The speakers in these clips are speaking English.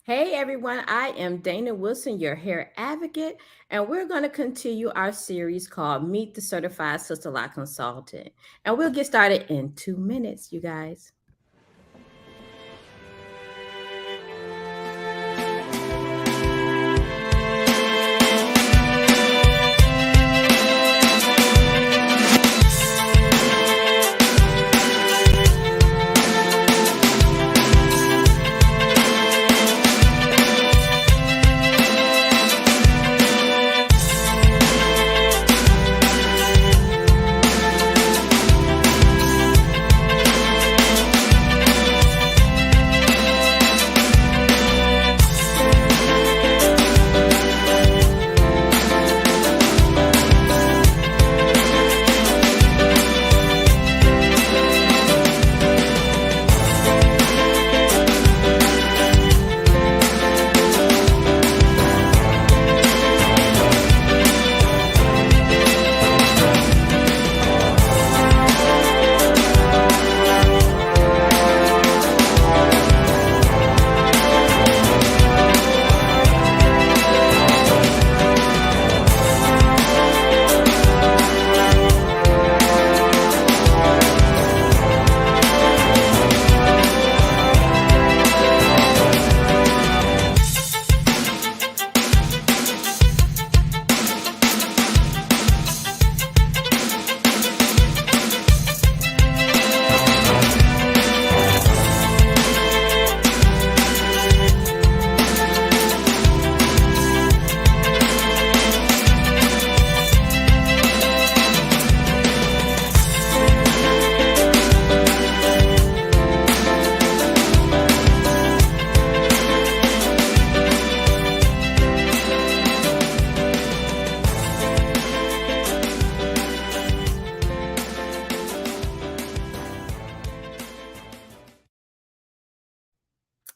Hey everyone, I am Dana Wilson, your hair advocate, and we're going to continue our series called Meet the Certified Sister Law Consultant. And we'll get started in 2 minutes, you guys.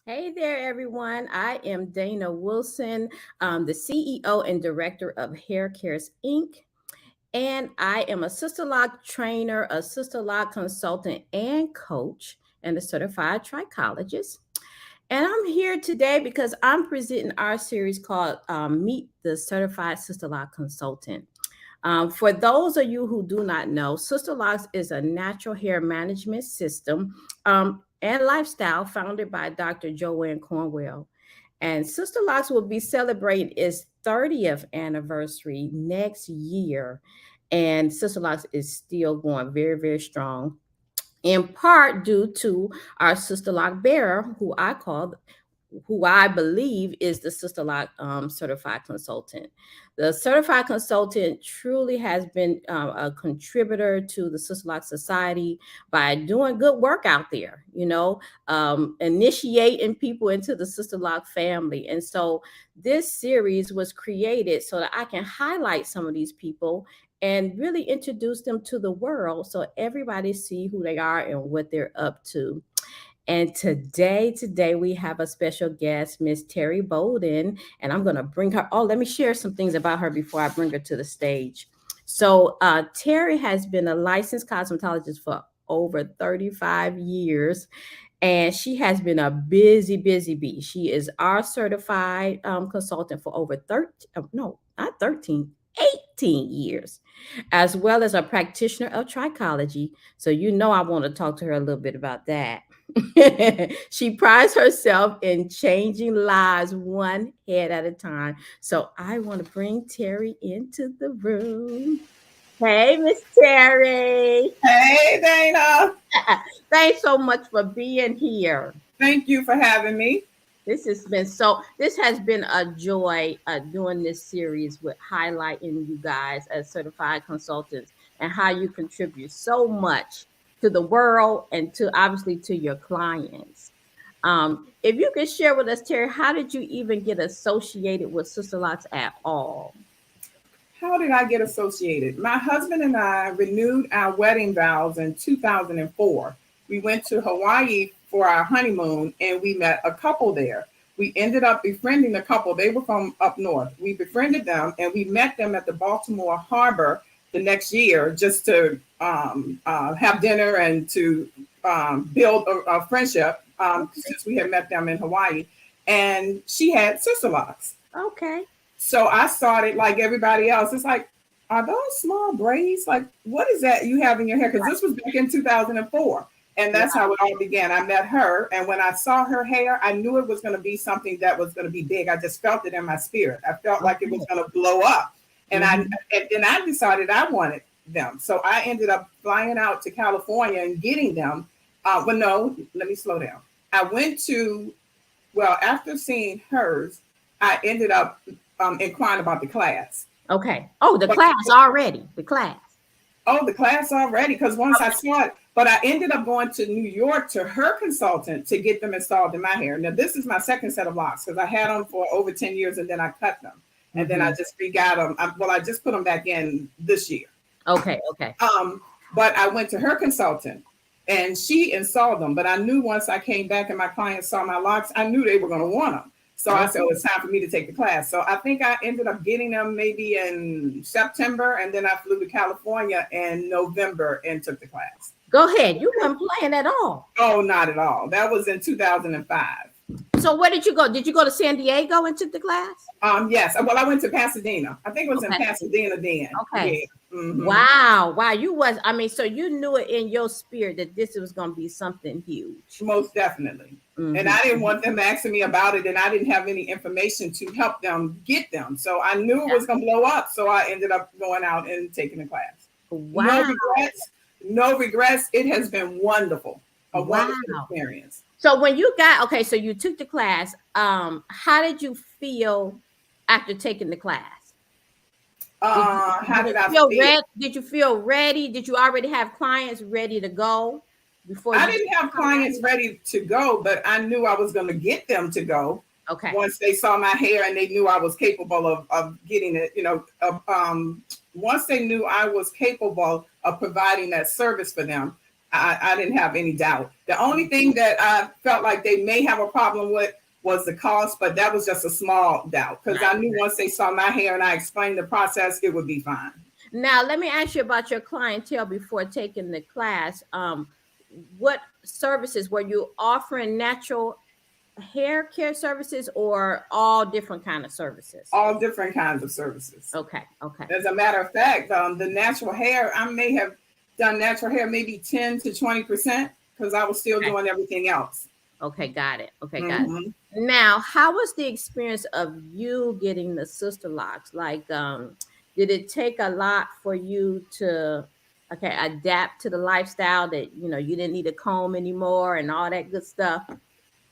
Hey there, everyone. I am Dana Wilson, the CEO and Director of Hair Cares Inc. And I am a Sister Lock trainer, a Sister Lock consultant, and coach, and a certified trichologist. And I'm here today because I'm presenting our series called Meet the Certified Sister Lock Consultant. For those of you who do not know, Sister Locks is a natural hair management system and lifestyle founded by Dr. Joanne Cornwell. And Sister Locks will be celebrating its 30th anniversary next year. And Sister Locks is still going very, very strong, in part due to our Sister Lock bearer, who I believe is the Sister Lock certified consultant. The certified consultant truly has been a contributor to the Sister Lock Society by doing good work out there, initiating people into the Sister Lock family. And so this series was created so that I can highlight some of these people and really introduce them to the world so everybody see who they are and what they're up to. And today we have a special guest, Miss Teri Bolden, and I'm going to bring her. Oh, let me share some things about her before I bring her to the stage. So, Teri has been a licensed cosmetologist for over 35 years, and she has been a busy bee. She is our certified consultant for over 13, no, not 13, 18 years, as well as a practitioner of trichology. So, I want to talk to her a little bit about that. She prides herself in changing lives one head at a time. So I want to bring Teri into the room. Hey, Miss Teri. Hey, Dana. Thanks so much for being here. Thank you for having me. This has been a joy doing this series with highlighting you guys as certified consultants and how you contribute so much to the world and to obviously to your clients. If you could share with us, Teri, how did you even get associated with Sister Lots at all? How did I get associated? My husband and I renewed our wedding vows in 2004. We went to Hawaii for our honeymoon and we met a couple there. We ended up befriending the couple. They were from up north. We befriended them and we met them at the Baltimore Harbor the next year just to have dinner and to build a friendship since we had met them in Hawaii. and she had Sisterlocks. Okay. So I started like everybody else. It's like, are those small braids? Like, what is that you have in your hair? Because this was back in 2004. And that's how it all began. I met her. And when I saw her hair, I knew it was going to be something that was going to be big. I just felt it in my spirit. I felt like it was going to blow up. And I decided I wanted them. So I ended up flying out to California and getting them. Well, no, let me slow down. I went to, well, after seeing hers, I ended up inquiring about the class. Okay. Oh, the But class already. The class. oh, the class already, because once I saw it, but I ended up going to New York to her consultant to get them installed in my hair. Now, this is my second set of locks because I had them for over 10 years and then I cut them. And then I just re-got them. I just put them back in this year. Okay. Okay. But I went to her consultant and she installed them. But I knew once I came back and my clients saw my locks, I knew they were going to want them. So I said, oh, it's time for me to take the class. So I think I ended up getting them maybe in September. And then I flew to California in November and took the class. Go ahead. You weren't playing at all. Oh, not at all. That was in 2005. So where did you go? Did you go to San Diego and took the class? Yes. Well, I went to Pasadena. I think it was in Pasadena then. Okay. Yeah. Mm-hmm. Wow. Wow. You was, I mean, so you knew it in your spirit that this was going to be something huge. Most definitely. And I didn't want them asking me about it, and I didn't have any information to help them get them. So I knew it was going to blow up. So I ended up going out and taking the class. Wow. No regrets. No regrets. It has been wonderful. A wonderful experience. So when you got, okay, so you took the class. How did you feel after taking the class? How did I feel? feel? Did you feel ready? Did you already have clients ready to go before? I didn't have clients ready to go, but I knew I was going to get them to go. Okay. Once they saw my hair and they knew I was capable of getting it, once they knew I was capable of providing that service for them, I didn't have any doubt. The only thing that I felt like they may have a problem with was the cost, but that was just a small doubt because I knew once they saw my hair and I explained the process, it would be fine. Now, let me ask you about your clientele before taking the class. What services were you offering? Natural hair care services or all different kind of services? All different kinds of services. Okay. Okay. As a matter of fact, the natural hair, I may have done natural hair maybe 10 to 20% because I was still doing everything else. Okay, got it. Okay, got it. Now, how was the experience of you getting the Sisterlocks? Like, did it take a lot for you to, adapt to the lifestyle that, you didn't need a comb anymore and all that good stuff?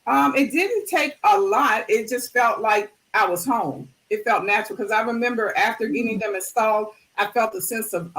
It didn't take a lot. It just felt like I was home. It felt natural because I remember after getting them installed, I felt a sense of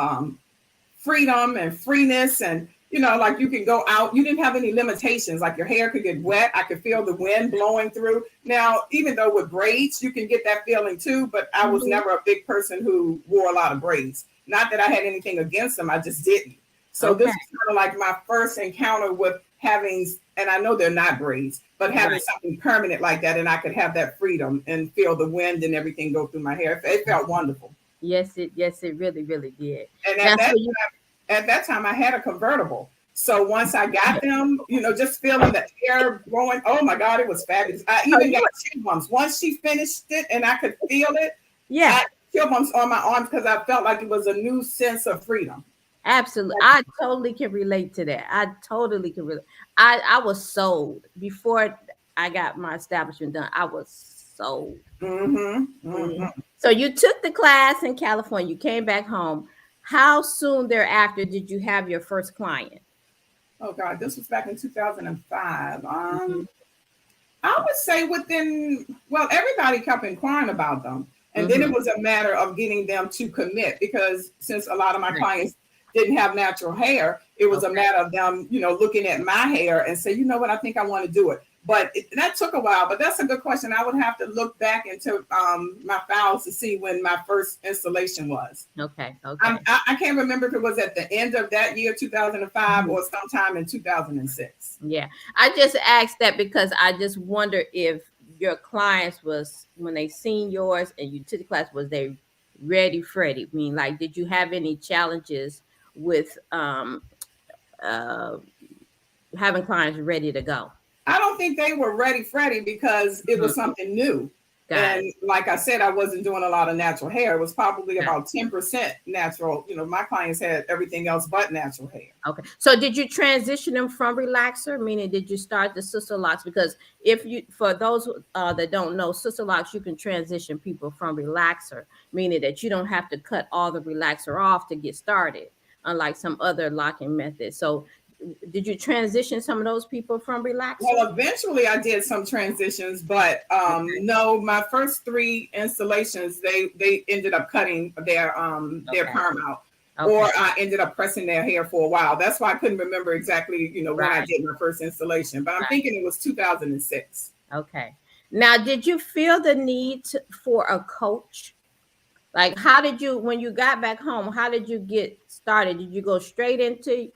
freedom and freeness and like you can go out. You didn't have any limitations. Like your hair could get wet. I could feel the wind blowing through. Now, even though with braids, you can get that feeling too, but I was never a big person who wore a lot of braids. Not that I had anything against them. I just didn't. So this is kind of like my first encounter with having, and I know they're not braids, but having something permanent like that. And I could have that freedom and feel the wind and everything go through my hair. It felt wonderful. Yes, it really, really did. And at that time, I had a convertible. So once I got them, just feeling the air blowing, oh my God, it was fabulous. I even got chill bumps. Once she finished it and I could feel it, I had chill bumps on my arms because I felt like it was a new sense of freedom. Absolutely. I totally can relate to that. I totally can relate. I was sold before I got my establishment done. I was sold. So you took the class in California. You came back home. How soon thereafter did you have your first client? Oh God, this was back in 2005. I would say everybody kept inquiring about them. And then it was a matter of getting them to commit because since a lot of my clients didn't have natural hair, it was a matter of them, looking at my hair and say, you know what, I think I want to do it. But that took a while. But that's a good question. I would have to look back into my files to see when my first installation was. Okay. I can't remember if it was at the end of that year, 2005, or sometime in 2006. Yeah. I just asked that because I just wonder if your clients was, when they seen yours and you took the class, was they ready, Freddie? I mean, like, did you have any challenges with having clients ready to go? I don't think they were ready, Freddie, because it was something new. Got it. And like I said, I wasn't doing a lot of natural hair. It was probably Got about 10% natural. My clients had everything else but natural hair. Okay. So did you transition them from relaxer? Meaning, did you start the sister locks? Because if you, for those that don't know, sister locks, you can transition people from relaxer, meaning that you don't have to cut all the relaxer off to get started, unlike some other locking methods. So did you transition some of those people from relaxer? Well, eventually I did some transitions, but Okay. no, my first three installations, they ended up cutting their Okay. perm out. Or Okay. I ended up pressing their hair for a while. That's why I couldn't remember exactly, when I Right. did my first installation. But I'm Right. thinking it was 2006. Okay. Now, did you feel the need for a coach? Like, how did you, when you got back home, how did you get started? Did you go straight into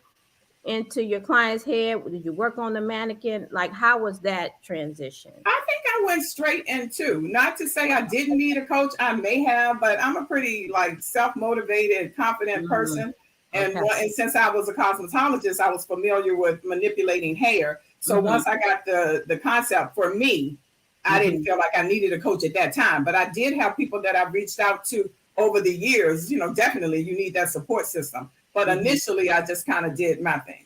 your client's head? Did you work on the mannequin? Like, how was that transition? I think I went straight into, not to say I didn't need a coach, I may have, but I'm a pretty like self-motivated, confident Mm, person. And, okay. and since I was a cosmetologist, I was familiar with manipulating hair. So Mm-hmm. once I got the concept for me, I didn't Mm-hmm. feel like I needed a coach at that time. But I did have people that I've reached out to over the years. Definitely you need that support system. But Mm-hmm. initially I just kind of did my thing.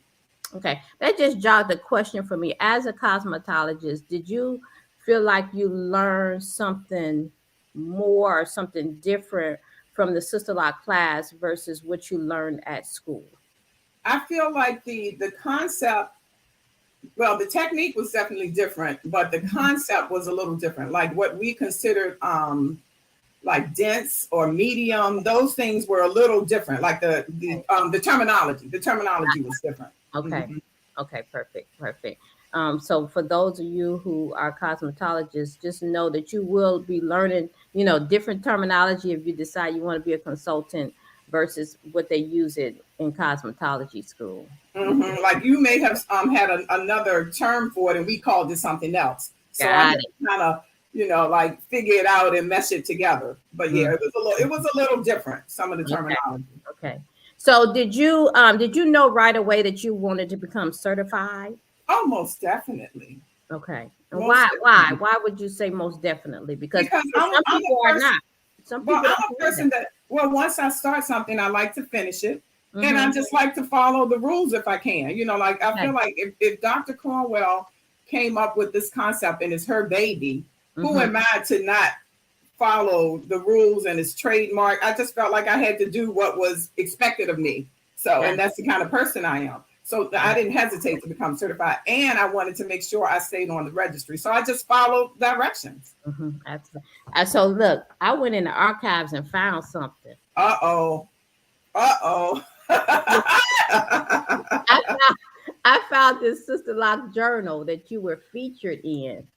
Okay. That just jogged the question for me. As a cosmetologist, did you feel like you learned something more or something different from the Sister Lock class versus what you learned at school? I feel like the concept, well, the technique was definitely different, but the concept was a little different. Like what we considered like dense or medium, those things were a little different. Like the terminology was different. Okay. Mhm. Okay. Perfect. Perfect. So for those of you who are cosmetologists, just know that you will be learning, different terminology if you decide you want to be a consultant versus what they use it in cosmetology school. Okay. Like you may have had another term for it, and we called it something else. So I had Got it. to kind of, like figure it out and mesh it together. But yeah, Mm, it was a little different. Some of the okay. terminology. Okay. So did you know right away that you wanted to become certified? Oh, most definitely, Okay. And most why? Why? definitely. Why would you say most definitely? Because Because some I'm people a are person. not. Some Well, people I'm don't a believe that. person that, well, once I start something, I like to finish it. And I Mm-hmm. just like to follow the rules if I can. Like I Okay. feel like if Dr. Cornwell came up with this concept and it's her baby, who Mm-hmm. am I to not follow the rules and it's trademark? I just felt like I had to do what was expected of me. So, Yeah. and that's the kind of person I am. So I didn't hesitate to become certified, and I wanted to make sure I stayed on the registry. So I just followed directions. Mm-hmm. Absolutely. So look, I went in the archives and found something. Uh-oh. Uh-oh. I found I found this Sister Lock journal that you were featured in,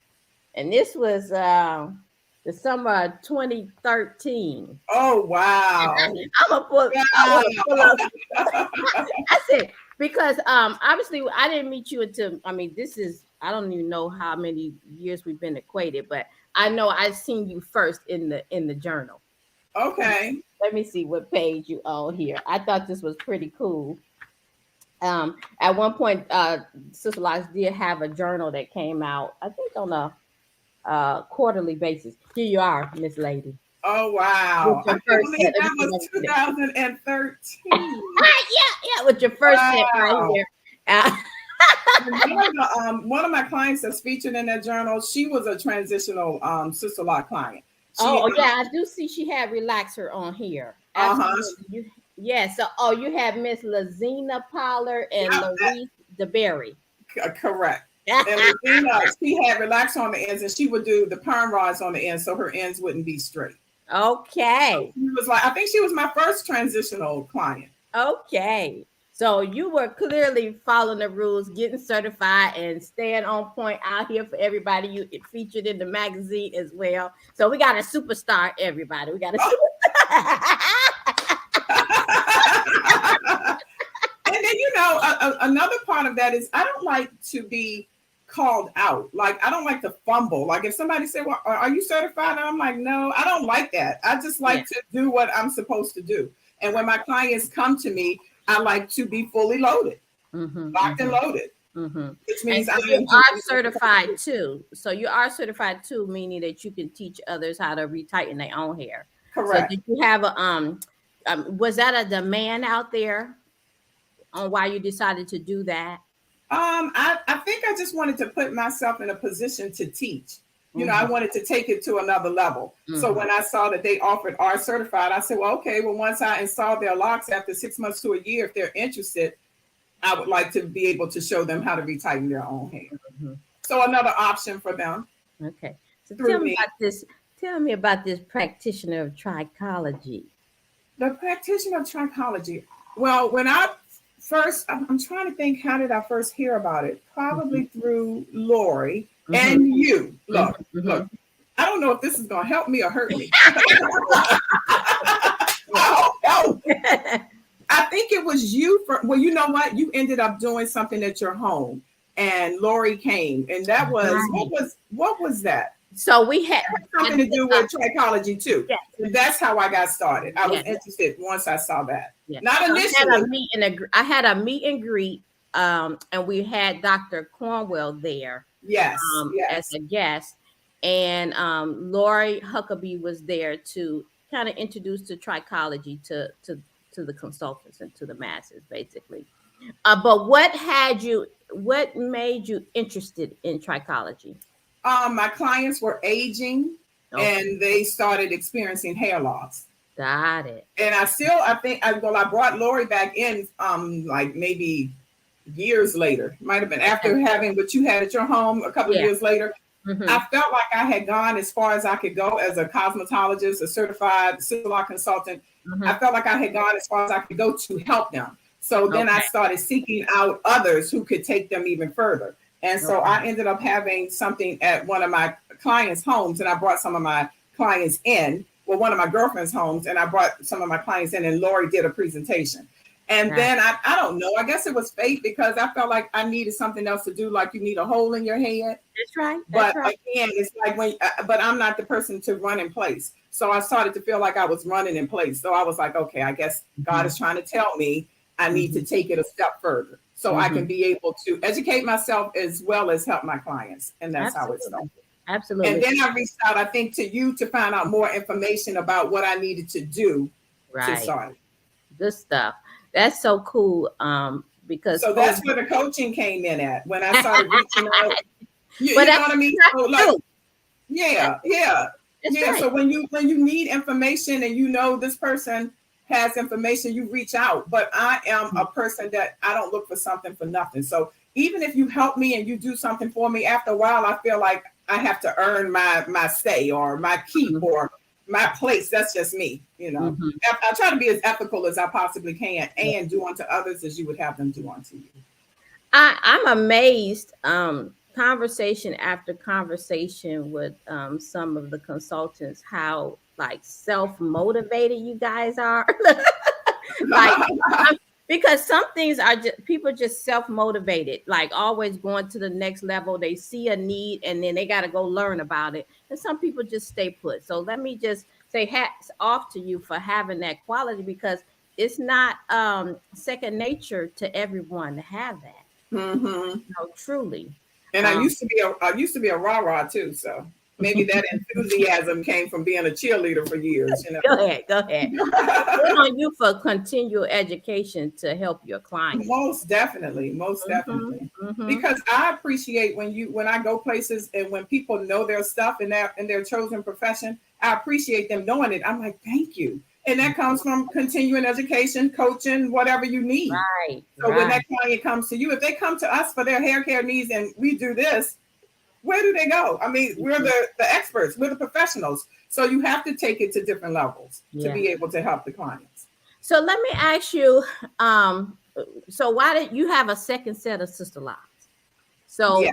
and this was the summer of 2013. Oh, wow. I'm gonna pull. I want to pull up. Wow. I said because obviously I didn't meet you until, I mean, this is, I don't even know how many years we've been acquainted, but I know I seen you first in the journal. Okay. Let me see what page you on here. I thought this was pretty cool. At one point, Sister Locks did have a journal that came out, I think on a quarterly basis. Here you are, Miss Lady, Oh, with wow. I your can't first set. believe Let me that see if was I can get it. 2013. Yeah, with your first set right Wow. here. Uh, And one of my clients that's featured in that journal, she was a transitional Sister Law client. She, oh, yeah, I do see she had relaxer on here. uh-huh. Absolutely. Yeah, so you have Miss Lazina Pollard and Yep, Larice DeBerry. correct. And Regina, she had relax on the ends, and she would do the perm rods on the ends so her ends wouldn't be straight. So Okay. she was like, I think she was my first transitional client. Okay. So you were clearly following the rules, getting certified, and staying on point out here for everybody. You it featured in the magazine as well. So we got a superstar, everybody. We got a superstar. And then, another part of that is I don't like to be called out. Like, I don't like to fumble. Like, if somebody say, well, are you certified? And I'm like, no, I don't like that. I just Yeah. like to do what I'm supposed to do. And when my clients come to me, I like to be fully loaded, Mm-hmm, locked and mm-hmm, loaded. Mm-hmm. which And means so I you am are teaching. certified too. So you are certified too, meaning that you can teach others how to retighten their own hair. So Correct. did you have a was that a demand out there on why you decided to do that? I think I just wanted to put myself in a position to teach. I Mm-hmm. wanted to take it to another level. So Mm-hmm. when I saw that they offered R certified, I said, well, okay, well, once I install their locks after 6 months to a year, if they're interested, I would like to be able to show them how to retighten their own hair. Mm-hmm. So another option for them Okay. So tell through me me. about this. Tell me about this practitioner of trichology. The practitioner of trichology. Well, when I first, I'm trying to think, how did I first hear about it? Mm-hmm. Probably through Lori Mm-hmm. and you. Look, Mm-hmm. look. I don't know if this is going to help me or hurt me. Yeah. Oh, I think it was you. Well, you know what? You ended up doing something at your home, and Lori came, and that was Right. what was that? So we had Something to do with trichology too. yes, And that's how I got started. I was yes, interested once I saw that. yes. Not So initially. I had a meet and greet, and we had Dr. Cornwell there, Yes, as yes. a guest, and Lori Huckabee was there to kind of introduce the trichology to the consultants and to the masses, basically. But what made you interested in trichology? My clients were aging Okay, and they started experiencing hair loss. got it. And I think I brought Lori back in like maybe years later. Might have been Okay, after having what you had at your home a couple of yeah. years later. Mm-hmm. I felt like I had gone as far as I could go as a cosmetologist, a certified Sisterlocks consultant. I Mm-hmm. felt like I had gone as far as I could go to help them. So then I Okay. started seeking out others who could take them even further. And so Okay. I ended up having something at one of my clients' homes, and I brought some of my clients in. Well, one of my girlfriend's homes, and I brought some of my clients in, and Lori did a presentation. And Got then I don't know, I guess it was fate because I felt like I needed something else to do, like you need a hole in your head. That's right. That's But right. again, it's like but I'm not the person to run in place. So I started to feel like I was running in place. So I was like, okay, I guess God Mm-hmm. is trying to tell me I need to Mm-hmm. take it a step further so I Mm-hmm. can be able to educate myself as well as help my clients. And that's how it Absolutely. started. And Absolutely. then I reached out, I think, to you to find out more information about what I needed to do to Right. start. Good stuff. That's so cool. Because So that's where the coaching came in at when I but started reaching out. You know that's what I mean? So like, true. That's, yeah, yeah, that's yeah. right. So when you need information and you know this person has information, you reach out. But I am a person that I don't look for something for nothing. So even if you help me and you do something for me, after a while, I feel like I have to earn my stay or my keep Mm-hmm. or my place. That's just me. Mm-hmm. I try to be as ethical as I possibly can Yeah. and do unto others as you would have them do unto you. I'm amazed, conversation after conversation with some of the consultants, how like self-motivated you guys are. Like because some things are just people just self-motivated, like always going to the next level. They see a need and then they got to go learn about it. And some people just stay put. So let me just say hats off to you for having that quality, because it's not second nature to everyone to have that. Hmm. No, truly. And I Um, used to be a rah-rah too. So maybe that enthusiasm came from being a cheerleader for years. go ahead, go ahead. So good on you for continual education to help your clients. Most definitely, most Mm-hmm, definitely. mm-hmm. Because I appreciate when I go places and when people know their stuff in their chosen profession, I appreciate them knowing it. I'm like, thank you. And that comes from continuing education, coaching, whatever you need. Right, So when right. that client comes to you, if they come to us for their hair care needs and we do this, where do they go? I mean, we're Mhm. the experts, we're the professionals. So you have to take it to different levels to Yeah. be able to help the clients. So let me ask you, so why did you have a second set of sister locks? Yeah. So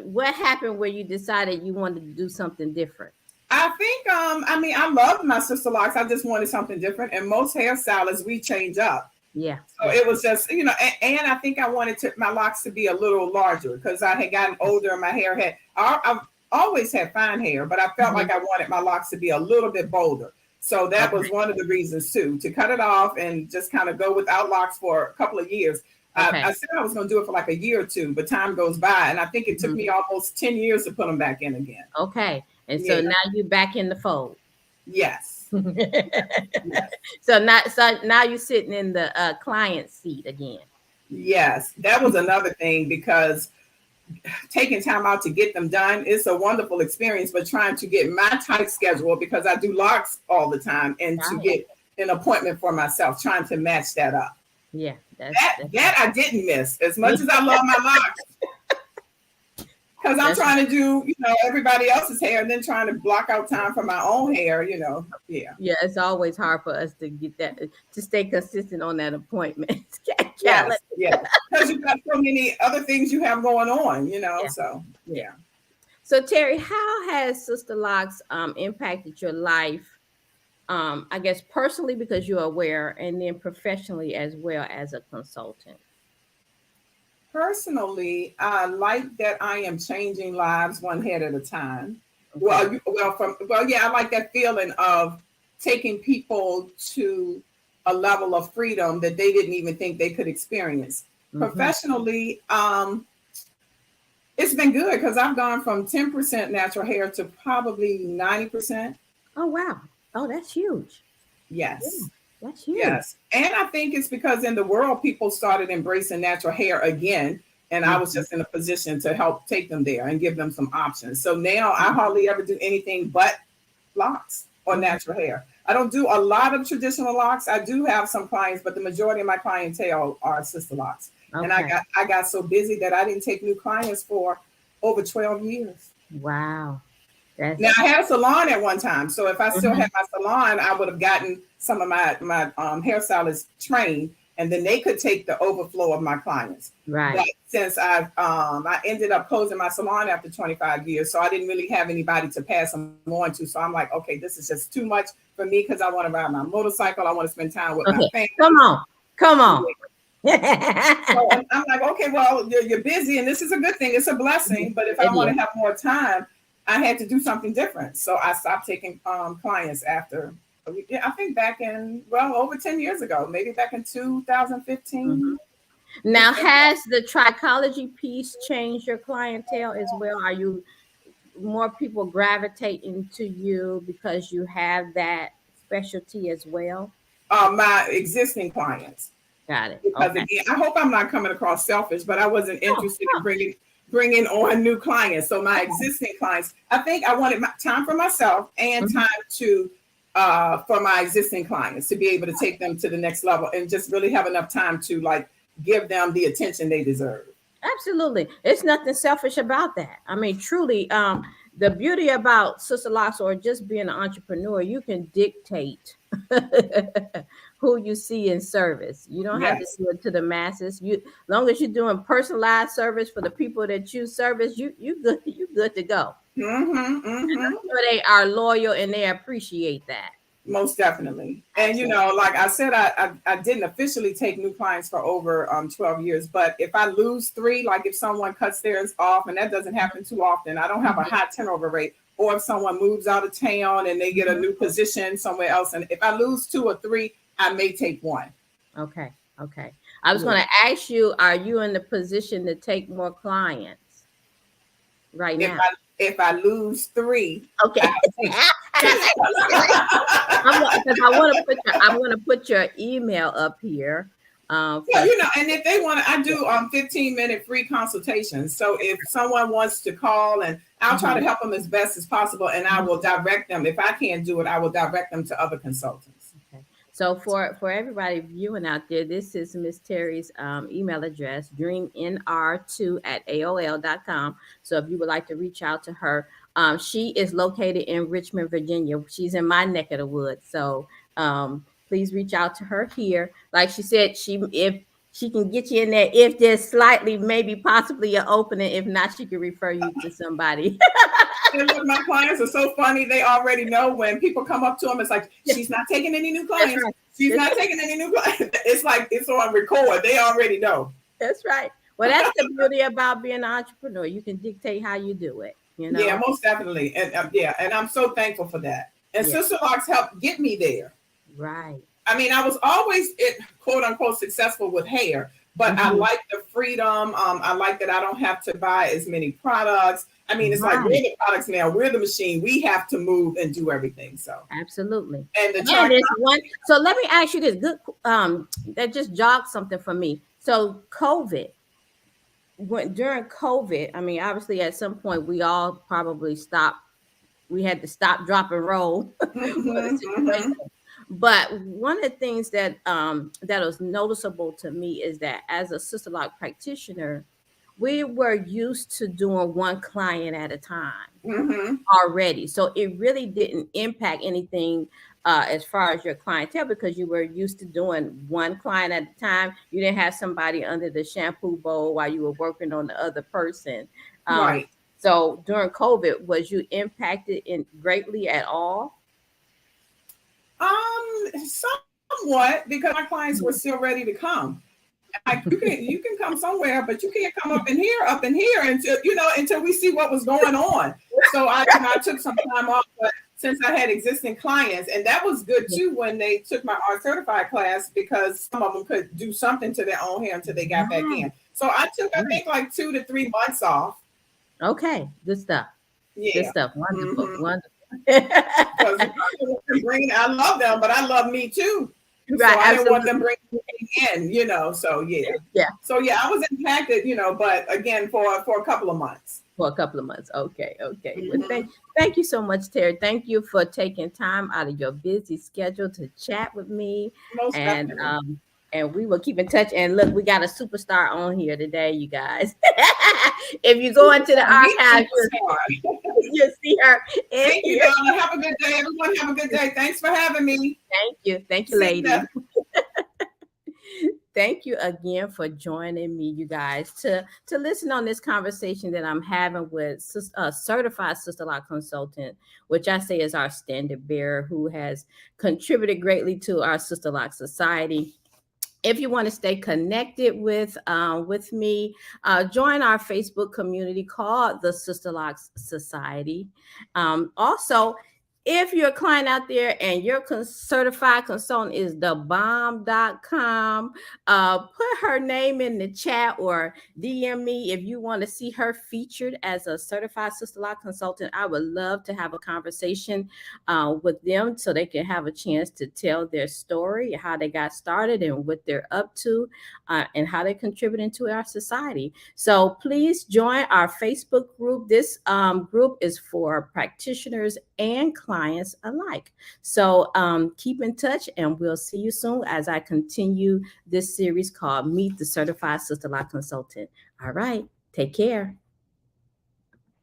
what happened where you decided you wanted to do something different? I think I mean I love my sister locks. I just wanted something different. And most hairstylists we change up. Yeah, So yeah. it was just, and I think I wanted my locks to be a little larger because I had gotten older and my hair I've always had fine hair, but I felt Hmm. like I wanted my locks to be a little bit bolder. So that was Okay. one of the reasons too, to cut it off and just kind of go without locks for a couple of years. Okay. I said I was going to do it for like a year or two, but time goes by, and I think it took Mhm. me almost 10 years to put them back in again. Okay. And so Yeah. now you back in the fold. Yes. Yes. So now you're sitting in the client seat again. Yes. That was another thing because taking time out to get them done is a wonderful experience, but trying to get my tight schedule because I do locks all the time and to Right. get an appointment for myself, trying to match that up. Yeah, That I didn't miss as much as I love my locks because I'm that's trying to do, everybody else's hair and then trying to block out time for my own hair, Yeah. yeah. It's always hard for us to get that to stay consistent on that appointment calendar. Yes. Yes. Because you've got so many other things you have going on. Yeah, So, yeah. yeah. So Terry, how has Sister Locks impacted your life? I guess personally because you're aware, and then professionally as well as a consultant. Personally, I like that I am changing lives one head at a time. Okay. Yeah, I like that feeling of taking people to a level of freedom that they didn't even think they could experience. Mm-hmm. Professionally, it's been good because I've gone from 10% natural hair to probably 90%. Oh wow. Oh, that's huge. Yeah, Yes. that's huge. Yes. And I think it's because in the world, people started embracing natural hair again. And I was Mm-hmm. just in a position to help take them there and give them some options. So now I hardly ever do anything but locks or Mm-hmm. natural hair. I don't do a lot of traditional locks. I do have some clients, but the majority of my clientele are sister locks. And Okay. I got so busy that I didn't take new clients for over 12 years. Wow. Now That's I had a salon at one time, so if I still Mhm. had my salon, I would have gotten some of my hairstylists trained, and then they could take the overflow of my clients. Right. But since I ended up closing my salon after 25 years, so I didn't really have anybody to pass them on to. So I'm like, okay, this is just too much for me because I want to ride my motorcycle, I want to spend time with my Okay. Come family. on. Come on. So I'm like, okay, well, you're busy, and this is a good thing. It's a blessing. But if It I want is. to have more time, I had to do something different. So I stopped taking clients after, yeah, I think back in, well, over 10 years ago, maybe back in Mhm. 2015. Now, has the trichology piece changed your clientele as well? Are you more people gravitating to you because you have that specialty as well? My existing clients. Got it. Because Okay. again, I hope I'm not coming across selfish, but I wasn't No, interested in bringing on new clients. So my existing clients, I think I wanted my time for myself and no. time to for my existing clients to be able to take them to the next level and just really have enough time to like give them the attention they deserve. Absolutely. It's nothing selfish about that. I mean, truly, the beauty about Sister Locks or just being an entrepreneur, you can dictate who you see in service. You don't have to Yes. do it to the masses. You long as you're doing personalized service for the people that you service, you good to go. Mm-hmm. Mm-hmm. So they are loyal and they appreciate that. Most definitely. And Absolutely. like I said, I didn't officially take new clients for over 12 years. But if I lose three, like if someone cuts theirs off, and that doesn't happen too often, I don't have a high turnover rate. Or if someone moves out of town and they get a new position somewhere else, and if I lose two or three, I may take one. Okay. Okay. I was Yeah. going to ask you, are you in the position to take more clients right If now? I lose three, Okay. I have to take. Because I'm gonna put your email up here. Yeah, For and if they want to, I do 15-minute free consultations. So if someone wants to call, and I'll try to Mhm, help them as best as possible, and I will mhm. direct them. If I can't do it, I will direct them to other consultants. Okay. So for everybody viewing out there, this is Miss Terry's email address, dreamnr2@aol.com. So if you would like to reach out to her, she is located in Richmond, Virginia. She's in my neck of the woods. So please reach out to her here. Like she said, if she can get you in there, if there's slightly, maybe possibly an opening. If not, she can refer you to somebody. And look, my clients are so funny. They already know when people come up to them. It's like she's not taking any new That's clients. right. She's That's not taking any new clients. It's like it's on record. They already know. That's right. Well, that's the beauty about being an entrepreneur. You can dictate how you do it, you Yeah, know? most definitely. And yeah, and I'm so thankful for that. And Yeah, Sister Locks helped get me there. right. I mean, I was always quote unquote successful with hair, but I Mhm. like the freedom. I like that I don't have to buy as many products. I mean, it's like we're Right. the products now. We're the machine. We have to move and do everything. So, Absolutely. and the And there's trichology. one. So let me ask you this. Good. That just jogged something for me. So COVID, when during COVID, I mean, obviously at some point we all probably stopped. We had to stop, drop, and roll for the Mm-hmm, mm-hmm. situation. But one of the things that was noticeable to me is that as a sister lock practitioner, we were used to doing one client at a time Mm-hmm. already. So it really didn't impact anything as far as your clientele because you were used to doing one client at a time. You didn't have somebody under the shampoo bowl while you were working on the other person. Um, Right. so during COVID, was you impacted in greatly at all? Somewhat because my clients were Mhm. still ready to come. Like you can come somewhere, but you can't come up in here until until we see what was going on. So I took some time off, but since I had existing clients, and that was good too when they took my art certified class because some of them could do something to their own hair until they got back Right. in. So I took I Right. think like 2 to 3 months off. Okay. Good stuff. Good Yeah. stuff. Wonderful. Mm-hmm. Wonderful. Because I didn't want them bringing. I love them, but I love me too. So Right. I didn't want them Absolutely. bringing in. So yeah. Yeah. So yeah, I was impacted, but again for a couple of months. For a couple of months. Okay, okay. Well, Hmm. thank you so much, Terry. Thank you for taking time out of your busy schedule to chat with me, Most and definitely. um, and we will keep in touch. And look, we got a superstar on here today, you guys. If you go into the Superstar, meet archives, superstar. you'll see her in Thank you, here. darling. Have a good day. Everyone have a good day. Thanks for having me. Thank you, See ya. lady. Thank you again for joining me, you guys, to listen on this conversation that I'm having with a certified sister law consultant, which I say is our standard bearer, who has contributed greatly to our sister lock society. If you want to stay connected with me, join our Facebook community called the Sister Locks Society. Also, if you're a client out there and your certified consultant is thebomb.com, put her name in the chat or DM me if you want to see her featured as a certified sister lock consultant. I would love to have a conversation with them so they can have a chance to tell their story, how they got started, and what they're up to, and how they're contributing to our society. So please join our Facebook group. This group is for practitioners and clients alike. So keep in touch, and we'll see you soon as I continue this series called Meet the Certified Sister Law Consultant. All right, take care.